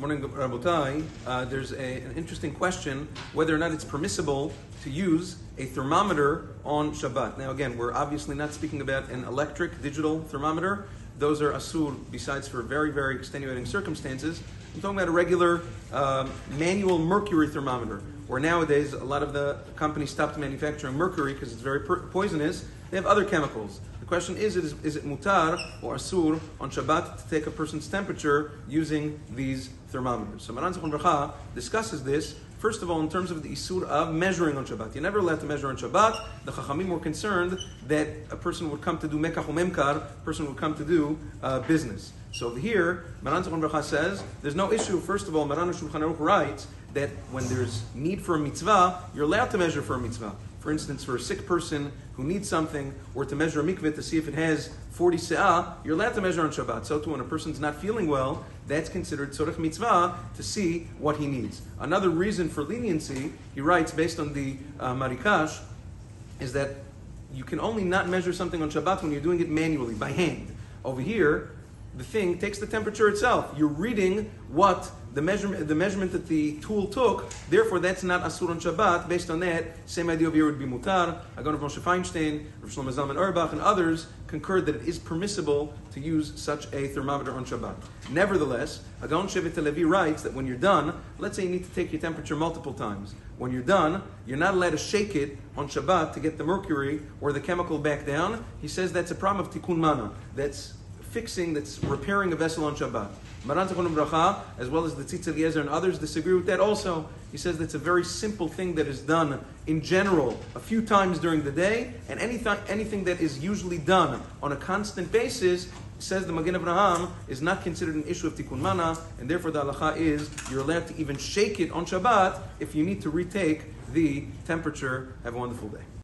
Morning, Rabotai. There's an interesting question whether or not it's permissible to use a thermometer on Shabbat. Now, again, we're obviously not speaking about an electric digital thermometer. Those are asur, besides for very, very extenuating circumstances. I'm talking about a regular manual mercury thermometer, where nowadays a lot of the companies stopped manufacturing mercury because it's very poisonous. They have other chemicals. The question is it mutar or asur on Shabbat to take a person's temperature using these thermometers? So Maran Zichron Bracha discusses this, first of all, in terms of the isur of measuring on Shabbat. You're never allowed to measure on Shabbat. The Chachamim were concerned that a person would come to do mekach or memkar, a person would come to do business. So over here, Maran Zichron Bracha says, there's no issue. First of all, Maran Shulchan Aruch writes that when there's need for a mitzvah, you're allowed to measure for a mitzvah. For instance, for a sick person who needs something, or to measure a mikveh to see if it has 40 se'ah, you're allowed to measure on Shabbat. So too, when a person's not feeling well, that's considered tzorech mitzvah to see what he needs. Another reason for leniency, he writes, based on the Marikash, is that you can only not measure something on Shabbat when you're doing it manually, by hand. Over here, the thing takes the temperature itself. You're reading what the measurement that the tool took. Therefore, that's not asur on Shabbat. Based on that, same idea over here would be mutar. Agon of Moshe Feinstein, Rav Shlomo Zalman Auerbach, and others concurred that it is permissible to use such a thermometer on Shabbat. Nevertheless, Agon Shevet Levi writes that when you're done, let's say you need to take your temperature multiple times. When you're done, you're not allowed to shake it on Shabbat to get the mercury or the chemical back down. He says that's a problem of tikkun mana. That's repairing a vessel on Shabbat. Maran Zichron Bracha, as well as the Tzitz Eliezer and others, disagree with that also. He says that's a very simple thing that is done in general a few times during the day, and anything that is usually done on a constant basis, says the Magen Avraham, is not considered an issue of tikkun mana, and therefore the halacha is you're allowed to even shake it on Shabbat if you need to retake the temperature. Have a wonderful day.